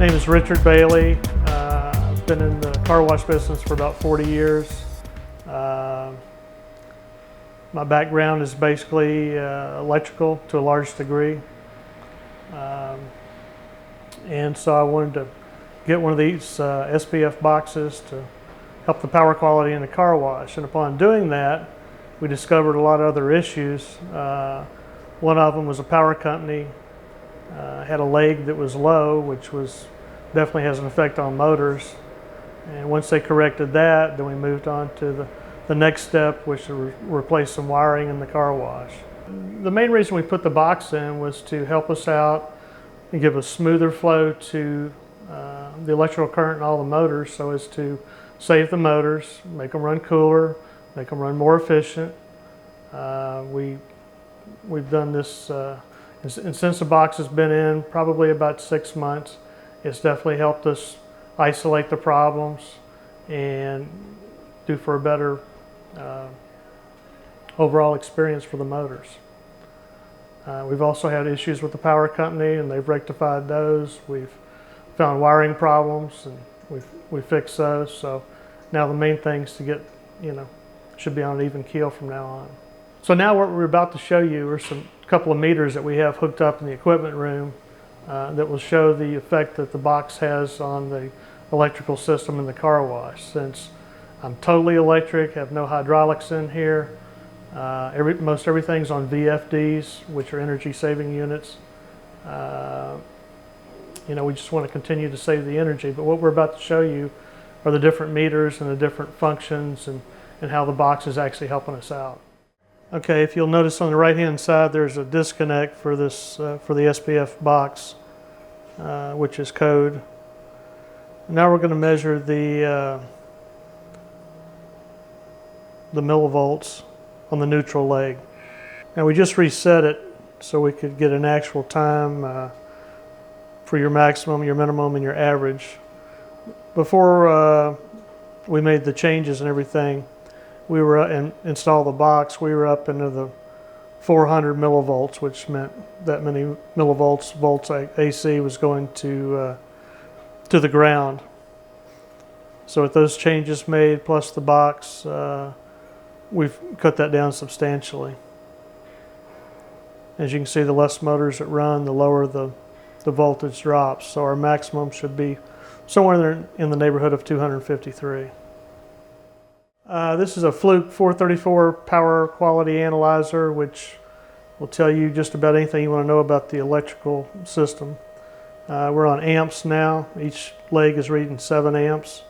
My name is Richard Bailey. I've been in the car wash business for about 40 years. My background is basically electrical to a large degree. And so I wanted to get one of these SPF boxes to help the power quality in the car wash. And upon doing that, we discovered a lot of other issues. One of them was a power company had a leg that was low, which definitely has an effect on motors. And once they corrected that, then we moved on to the next step, which was to replace some wiring in the car wash. The main reason we put the box in was to help us out and give a smoother flow to the electrical current in all the motors, so as to save the motors, make them run cooler, make them run more efficient. We've done this, and since the box has been in probably about 6 months, it's definitely helped us isolate the problems and do for a better overall experience for the motors. We've also had issues with the power company, and they've rectified those. We've found wiring problems, and we've fixed those. So now the main thing is to get, should be on an even keel from now on. So now what we're about to show you are some couple of meters that we have hooked up in the equipment room that will show the effect that the box has on the electrical system in the car wash. Since I'm totally electric, have no hydraulics in here, most everything's on VFDs, which are energy saving units. We just want to continue to save the energy, but what we're about to show you are the different meters and the different functions and how the box is actually helping us out. Okay, if you'll notice on the right hand side there's a disconnect for this for the SPF box, which is code. Now we're going to measure the millivolts on the neutral leg. Now we just reset it so we could get an actual time for your maximum, your minimum, and your average. Before we made the changes and everything, we were and installed the box, we were up into the 400 millivolts, which meant that many volts AC was going to the ground. So with those changes made plus the box, we've cut that down substantially. As you can see, the less motors that run, the lower the voltage drops. So our maximum should be somewhere in the neighborhood of 253. This is a Fluke 434 power quality analyzer, which will tell you just about anything you want to know about the electrical system. We're on amps now. Each leg is reading 7 amps.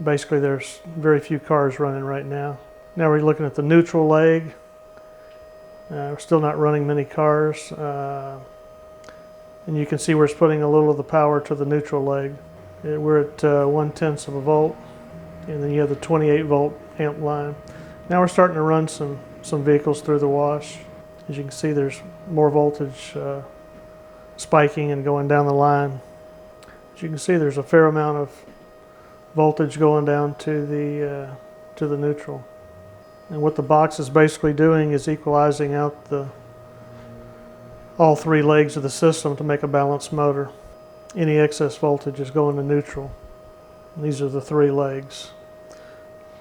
Basically, there's very few cars running right now. Now we're looking at the neutral leg. We're still not running many cars. And you can see we're putting a little of the power to the neutral leg. We're at 1/10 of a volt, and then you have the 28 volt amp line. Now we're starting to run some vehicles through the wash. As you can see, there's more voltage spiking and going down the line. As you can see, there's a fair amount of voltage going down to the neutral. And what the box is basically doing is equalizing out all 3 legs of the system to make a balanced motor. Any excess voltage is going to neutral. And these are the 3 legs.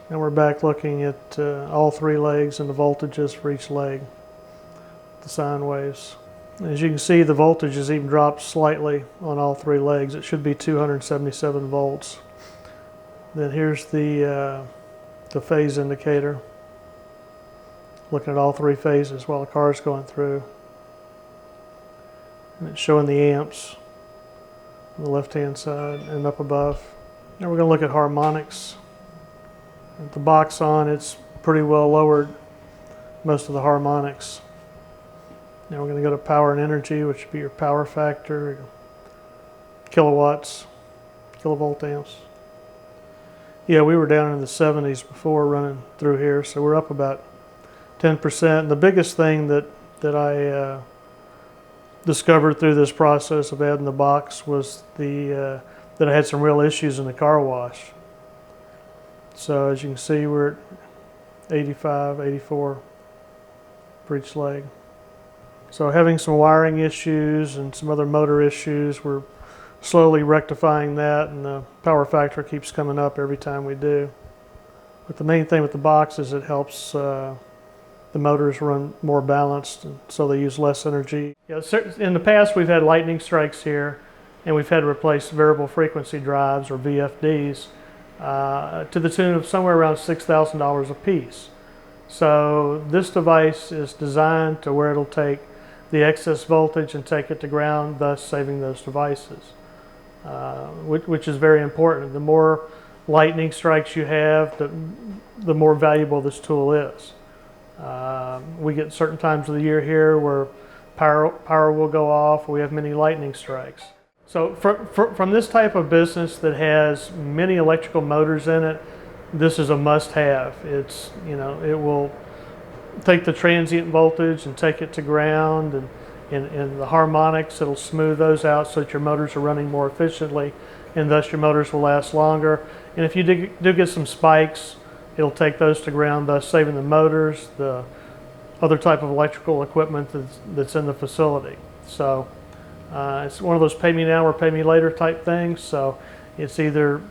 And we're back looking at all 3 legs and the voltages for each leg, the sine waves. As you can see, the voltage has even dropped slightly on all 3 legs. It should be 277 volts. Then here's the phase indicator, looking at all 3 phases while the car is going through. And it's showing the amps on the left-hand side and up above. Now we're going to look at harmonics. With the box on, it's pretty well lowered most of the harmonics. Now we're going to go to power and energy, which would be your power factor, your kilowatts, kilovolt amps. Yeah, we were down in the 70s before running through here, so we're up about 10%. And the biggest thing that I discovered through this process of adding the box was that I had some real issues in the car wash. So as you can see, we're at 85, 84 for each leg. So having some wiring issues and some other motor issues, we're slowly rectifying that, and the power factor keeps coming up every time we do. But the main thing with the box is it helps the motors run more balanced, and so they use less energy. In the past, we've had lightning strikes here, and we've had to replace variable frequency drives, or VFDs, to the tune of somewhere around $6,000 a piece. So this device is designed to where it'll take the excess voltage and take it to ground, thus saving those devices, which is very important. The more lightning strikes you have, the more valuable this tool is. We get certain times of the year here where power will go off. We have many lightning strikes. So from this type of business that has many electrical motors in it, this is a must-have. It's, it will take the transient voltage and take it to ground, and the harmonics, it'll smooth those out so that your motors are running more efficiently, and thus your motors will last longer. And if you do get some spikes, it'll take those to ground, thus saving the motors, the other type of electrical equipment that's in the facility. So it's one of those pay me now or pay me later type things. So it's either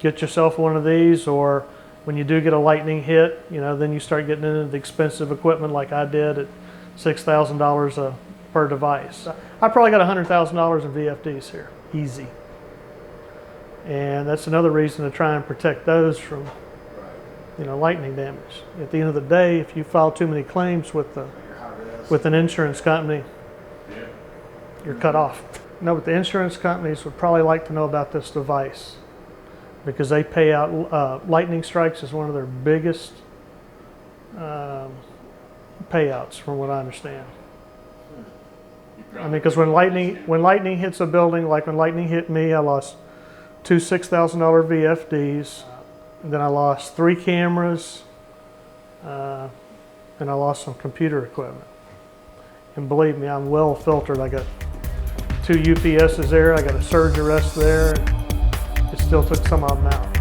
get yourself one of these, or when you do get a lightning hit, then you start getting into the expensive equipment like I did at $6,000 per device. I probably got $100,000 in VFDs here, easy. And that's another reason to try and protect those from lightning damage. At the end of the day, if you file too many claims with an insurance company, you're cut off. But the insurance companies would probably like to know about this device, because they pay out, lightning strikes is one of their biggest payouts, from what I understand. Because when lightning hits a building, like when lightning hit me, I lost two $6,000 VFDs, and then I lost 3 cameras, and I lost some computer equipment. And believe me, I'm well filtered. I got 2 UPSs there, I got a surge arrest there. It still took some of them out.